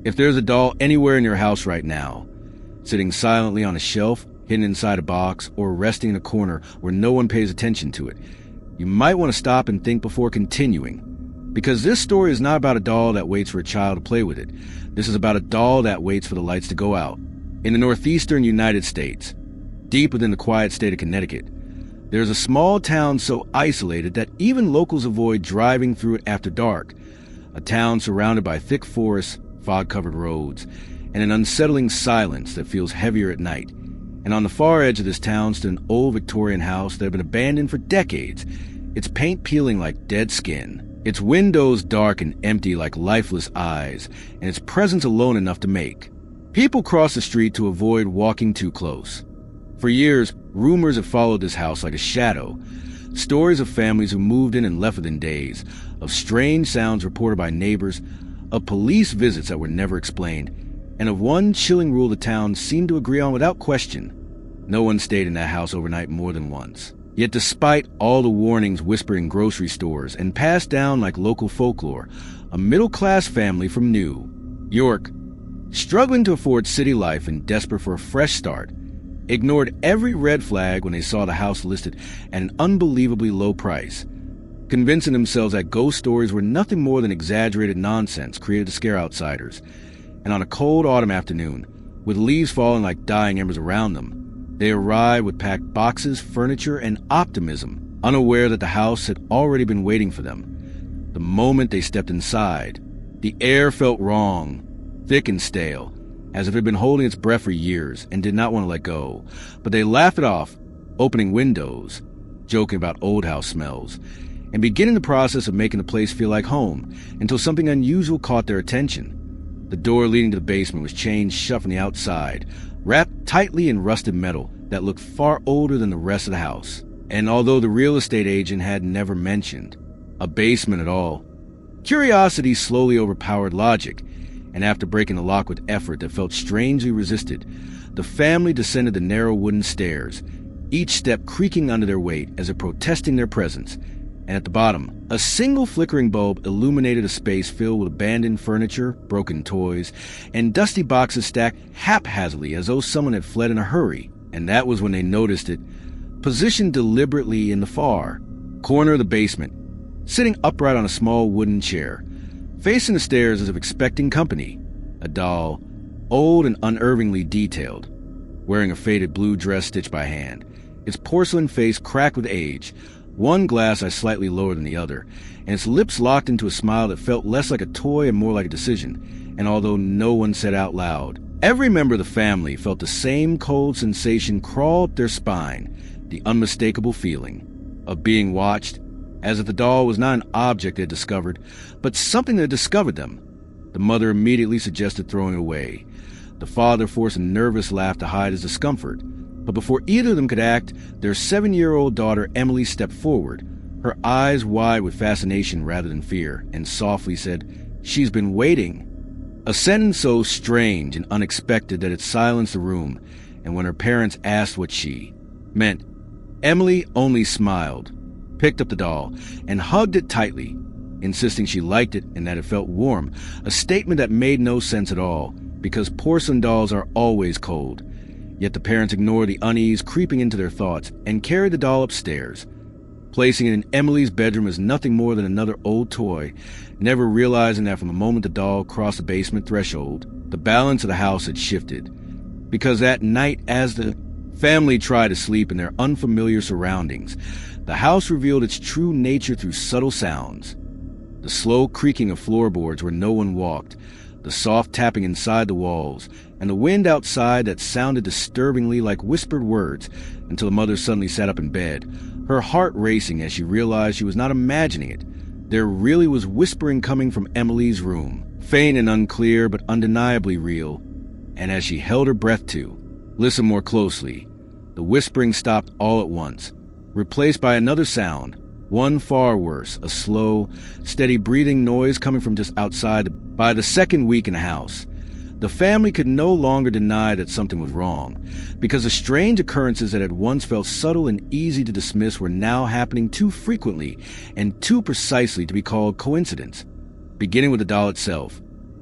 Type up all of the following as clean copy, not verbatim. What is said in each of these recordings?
If there's a doll anywhere in your house right now, sitting silently on a shelf, hidden inside a box, or resting in a corner where no one pays attention to it, you might want to stop and think before continuing. Because this story is not about a doll that waits for a child to play with it. This is about a doll that waits for the lights to go out. In the northeastern United States, deep within the quiet state of Connecticut, there's a small town so isolated that even locals avoid driving through it after dark. A town surrounded by thick forests, fog-covered roads, and an unsettling silence that feels heavier at night. And on the far edge of this town stood an old Victorian house that had been abandoned for decades, its paint peeling like dead skin, its windows dark and empty like lifeless eyes, and its presence alone enough to make people cross the street to avoid walking too close. For years, rumors have followed this house like a shadow. Stories of families who moved in and left within days, of strange sounds reported by neighbors, of police visits that were never explained, and of one chilling rule the town seemed to agree on without question. No one stayed in that house overnight more than once. Yet despite all the warnings whispered in grocery stores and passed down like local folklore, a middle-class family from New York, struggling to afford city life and desperate for a fresh start, ignored every red flag when they saw the house listed at an unbelievably low price, convincing themselves that ghost stories were nothing more than exaggerated nonsense created to scare outsiders. And on a cold autumn afternoon, with leaves falling like dying embers around them, they arrived with packed boxes, furniture, and optimism, unaware that the house had already been waiting for them. The moment they stepped inside, the air felt wrong, thick and stale, as if it had been holding its breath for years and did not want to let go. But they laughed it off, opening windows, joking about old house smells, and beginning the process of making the place feel like home, until something unusual caught their attention. The door leading to the basement was chained shut from the outside, wrapped tightly in rusted metal that looked far older than the rest of the house. And although the real estate agent had never mentioned a basement at all, curiosity slowly overpowered logic, and after breaking the lock with effort that felt strangely resisted, the family descended the narrow wooden stairs, each step creaking under their weight as if protesting their presence. And at the bottom, a single flickering bulb illuminated a space filled with abandoned furniture, broken toys, and dusty boxes stacked haphazardly as though someone had fled in a hurry. And that was when they noticed it, positioned deliberately in the far corner of the basement, sitting upright on a small wooden chair, facing the stairs as if expecting company. A doll, old and unervingly detailed, wearing a faded blue dress stitched by hand, its porcelain face cracked with age, one glass eye slightly lower than the other, and its lips locked into a smile that felt less like a toy and more like a decision. And although no one said out loud, every member of the family felt the same cold sensation crawl up their spine, the unmistakable feeling of being watched, as if the doll was not an object they had discovered, but something that had discovered them. The mother immediately suggested throwing it away. The father forced a nervous laugh to hide his discomfort. But before either of them could act, their 7-year-old daughter Emily stepped forward, her eyes wide with fascination rather than fear, and softly said, "She's been waiting." A sentence so strange and unexpected that it silenced the room, and when her parents asked what she meant, Emily only smiled, picked up the doll, and hugged it tightly, insisting she liked it and that it felt warm, a statement that made no sense at all, because porcelain dolls are always cold. Yet the parents ignored the unease creeping into their thoughts and carried the doll upstairs, placing it in Emily's bedroom as nothing more than another old toy, never realizing that from the moment the doll crossed the basement threshold, the balance of the house had shifted. Because that night, as the family tried to sleep in their unfamiliar surroundings, the house revealed its true nature through subtle sounds. The slow creaking of floorboards where no one walked, the soft tapping inside the walls, and the wind outside that sounded disturbingly like whispered words, until the mother suddenly sat up in bed, her heart racing as she realized she was not imagining it. There really was whispering coming from Emily's room, faint and unclear but undeniably real. And as she held her breath to listen more closely, the whispering stopped all at once, replaced by another sound, one far worse, a slow, steady breathing noise coming from just outside. By the second week in the house, the family could no longer deny that something was wrong, because the strange occurrences that had once felt subtle and easy to dismiss were now happening too frequently and too precisely to be called coincidence. Beginning with the doll itself,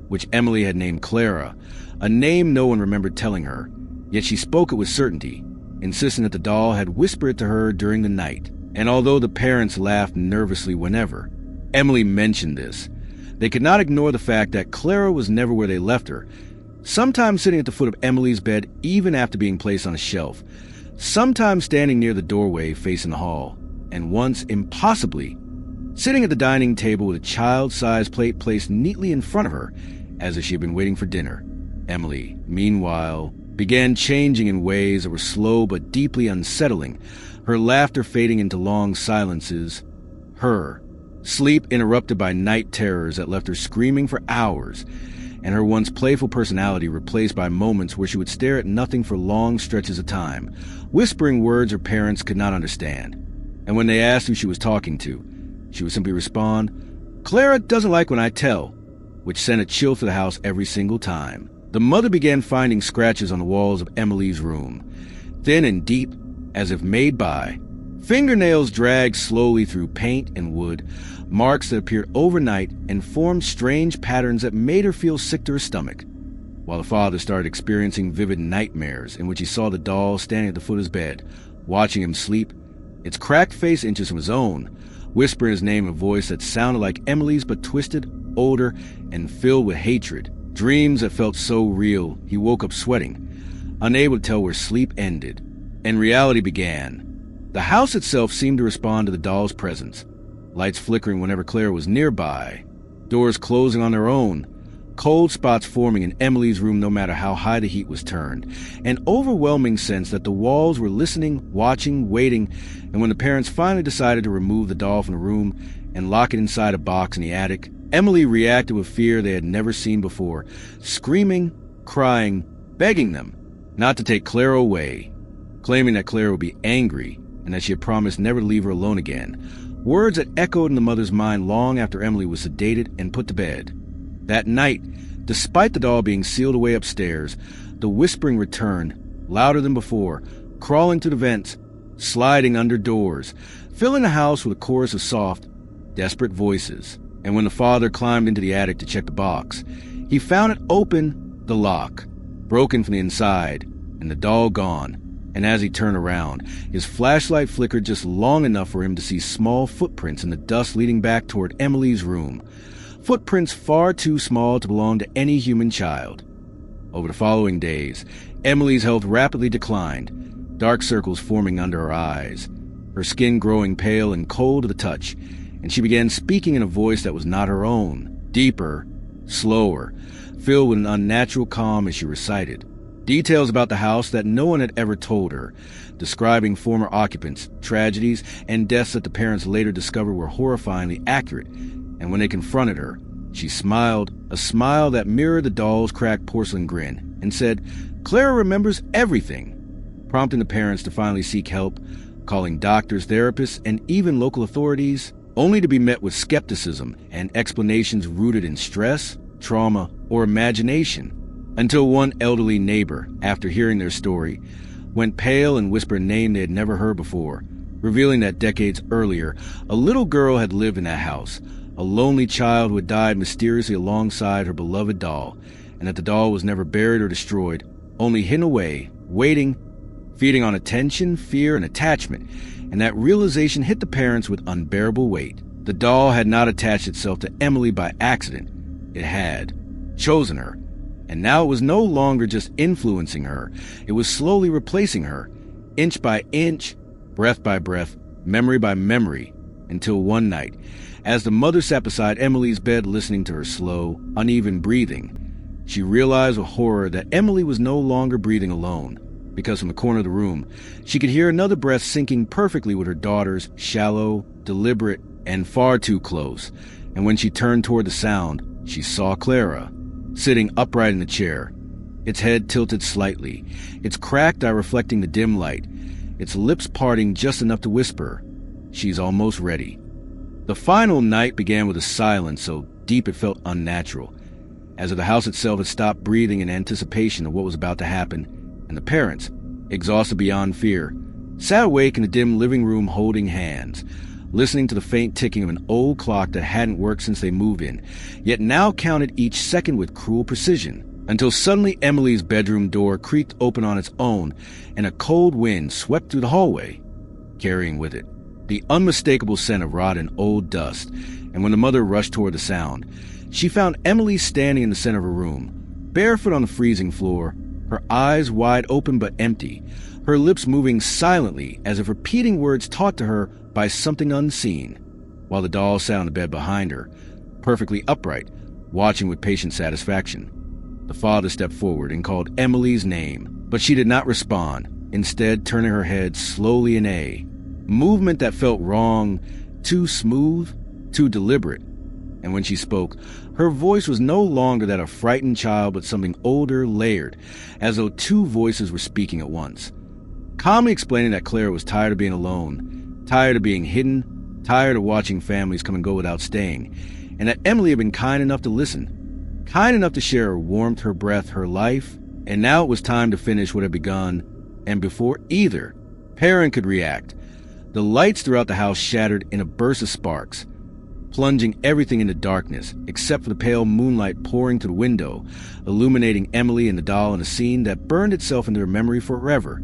which Emily had named Clara, a name no one remembered telling her, yet she spoke it with certainty, insisting that the doll had whispered it to her during the night. And although the parents laughed nervously whenever Emily mentioned this, they could not ignore the fact that Clara was never where they left her, sometimes sitting at the foot of Emily's bed even after being placed on a shelf, sometimes standing near the doorway facing the hall, and once, impossibly, sitting at the dining table with a child-sized plate placed neatly in front of her, as if she had been waiting for dinner. Emily, meanwhile, began changing in ways that were slow but deeply unsettling, her laughter fading into long silences, her sleep interrupted by night terrors that left her screaming for hours, and her once playful personality replaced by moments where she would stare at nothing for long stretches of time, whispering words her parents could not understand. And when they asked who she was talking to, she would simply respond, "Clara doesn't like when I tell," which sent a chill through the house every single time. The mother began finding scratches on the walls of Emily's room, thin and deep, as if made by fingernails dragged slowly through paint and wood, marks that appeared overnight and formed strange patterns that made her feel sick to her stomach, while the father started experiencing vivid nightmares in which he saw the doll standing at the foot of his bed, watching him sleep, its cracked face inches from his own, whispering his name in a voice that sounded like Emily's but twisted, older, and filled with hatred. Dreams that felt so real, he woke up sweating, unable to tell where sleep ended, and reality began. The house itself seemed to respond to the doll's presence, lights flickering whenever Clara was nearby, doors closing on their own, cold spots forming in Emily's room no matter how high the heat was turned, an overwhelming sense that the walls were listening, watching, waiting, and when the parents finally decided to remove the doll from the room and lock it inside a box in the attic, Emily reacted with fear they had never seen before, screaming, crying, begging them not to take Clara away, claiming that Clara would be angry and that she had promised never to leave her alone again, words that echoed in the mother's mind long after Emily was sedated and put to bed. That night, despite the doll being sealed away upstairs, the whispering returned, louder than before, crawling through the vents, sliding under doors, filling the house with a chorus of soft, desperate voices. And when the father climbed into the attic to check the box, he found it open, the lock, broken from the inside, and the doll gone. And as he turned around, his flashlight flickered just long enough for him to see small footprints in the dust leading back toward Emily's room. Footprints far too small to belong to any human child. Over the following days, Emily's health rapidly declined, dark circles forming under her eyes, her skin growing pale and cold to the touch, and she began speaking in a voice that was not her own, deeper, slower, filled with an unnatural calm as she recited details about the house that no one had ever told her, describing former occupants, tragedies, and deaths that the parents later discovered were horrifyingly accurate. And when they confronted her, she smiled, a smile that mirrored the doll's cracked porcelain grin, and said, "Clara remembers everything," prompting the parents to finally seek help, calling doctors, therapists, and even local authorities, only to be met with skepticism and explanations rooted in stress, trauma, or imagination. Until one elderly neighbor, after hearing their story, went pale and whispered a name they had never heard before, revealing that decades earlier, a little girl had lived in that house, a lonely child who had died mysteriously alongside her beloved doll, and that the doll was never buried or destroyed, only hidden away, waiting, feeding on attention, fear, and attachment, and that realization hit the parents with unbearable weight. The doll had not attached itself to Emily by accident. It had chosen her. And now it was no longer just influencing her, it was slowly replacing her, inch by inch, breath by breath, memory by memory, until one night, as the mother sat beside Emily's bed listening to her slow, uneven breathing, she realized with horror that Emily was no longer breathing alone, because from the corner of the room, she could hear another breath syncing perfectly with her daughter's, shallow, deliberate, and far too close. And when she turned toward the sound, she saw Clara, sitting upright in the chair, its head tilted slightly, its cracked eye reflecting the dim light, its lips parting just enough to whisper, "She's almost ready." The final night began with a silence so deep it felt unnatural, as if the house itself had stopped breathing in anticipation of what was about to happen, and the parents, exhausted beyond fear, sat awake in the dim living room holding hands, listening to the faint ticking of an old clock that hadn't worked since they moved in, yet now counted each second with cruel precision, until suddenly Emily's bedroom door creaked open on its own, and a cold wind swept through the hallway, carrying with it the unmistakable scent of rot and old dust. And when the mother rushed toward the sound, she found Emily standing in the center of her room, barefoot on the freezing floor, her eyes wide open but empty, her lips moving silently as if repeating words taught to her by something unseen, while the doll sat on the bed behind her, perfectly upright, watching with patient satisfaction. The father stepped forward and called Emily's name, but she did not respond, instead turning her head slowly in a movement that felt wrong, too smooth, too deliberate. And when she spoke, her voice was no longer that of a frightened child, but something older, layered, as though two voices were speaking at once, calmly explaining that Clara was tired of being alone, tired of being hidden, tired of watching families come and go without staying, and that Emily had been kind enough to listen, kind enough to share her warmth, her breath, her life, and now it was time to finish what had begun. And before either parent could react, the lights throughout the house shattered in a burst of sparks, plunging everything into darkness, except for the pale moonlight pouring through the window, illuminating Emily and the doll in a scene that burned itself into her memory forever.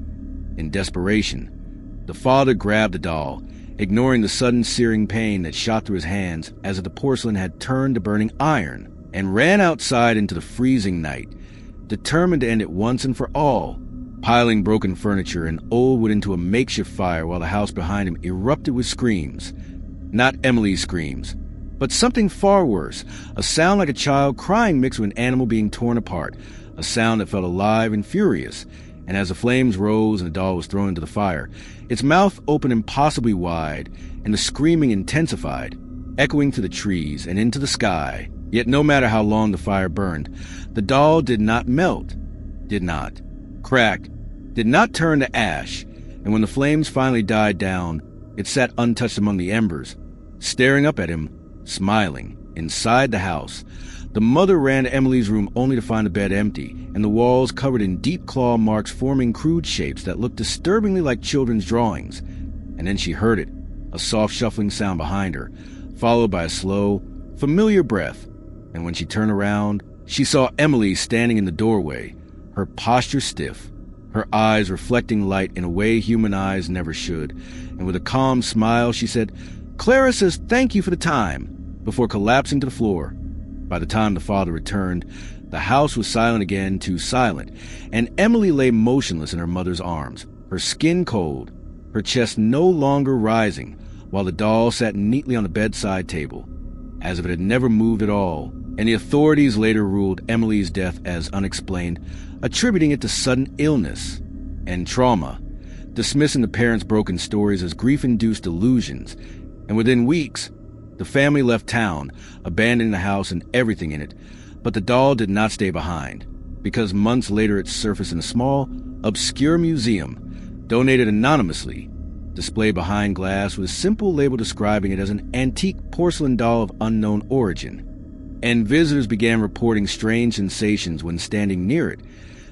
In desperation, the father grabbed the doll, ignoring the sudden searing pain that shot through his hands as if the porcelain had turned to burning iron, and ran outside into the freezing night, determined to end it once and for all, piling broken furniture and old wood into a makeshift fire while the house behind him erupted with screams. Not Emily's screams, but something far worse, a sound like a child crying mixed with an animal being torn apart, a sound that felt alive and furious. And as the flames rose and the doll was thrown into the fire, its mouth opened impossibly wide, and the screaming intensified, echoing to the trees and into the sky. Yet no matter how long the fire burned, the doll did not melt, did not crack, did not turn to ash, and when the flames finally died down, it sat untouched among the embers, staring up at him, smiling, inside the house. The mother ran to Emily's room only to find the bed empty, and the walls covered in deep claw marks forming crude shapes that looked disturbingly like children's drawings. And then she heard it, a soft shuffling sound behind her, followed by a slow, familiar breath. And when she turned around, she saw Emily standing in the doorway, her posture stiff, her eyes reflecting light in a way human eyes never should. And with a calm smile, she said, "Clara says thank you for the time," before collapsing to the floor. By the time the father returned, the house was silent again, too silent, and Emily lay motionless in her mother's arms, her skin cold, her chest no longer rising, while the doll sat neatly on the bedside table, as if it had never moved at all. And the authorities later ruled Emily's death as unexplained, attributing it to sudden illness and trauma, dismissing the parents' broken stories as grief-induced delusions. And within weeks, the family left town, abandoning the house and everything in it. But the doll did not stay behind, because months later it surfaced in a small, obscure museum, donated anonymously, displayed behind glass with a simple label describing it as an antique porcelain doll of unknown origin. And visitors began reporting strange sensations when standing near it,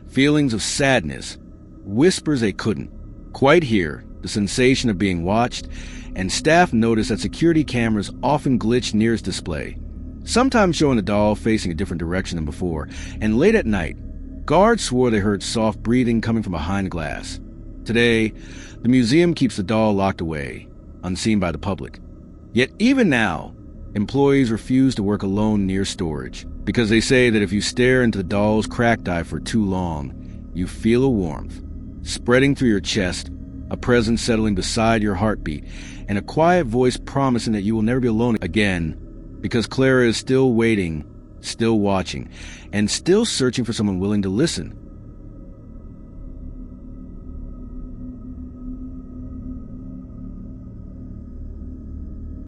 feelings of sadness, whispers they couldn't quite hear, the sensation of being watched, and staff noticed that security cameras often glitched near its display, sometimes showing the doll facing a different direction than before, and late at night, guards swore they heard soft breathing coming from behind the glass. Today, the museum keeps the doll locked away, unseen by the public. Yet even now, employees refuse to work alone near storage, because they say that if you stare into the doll's cracked eye for too long, you feel a warmth spreading through your chest, a presence settling beside your heartbeat, and a quiet voice promising that you will never be alone again, because Clara is still waiting, still watching, and still searching for someone willing to listen.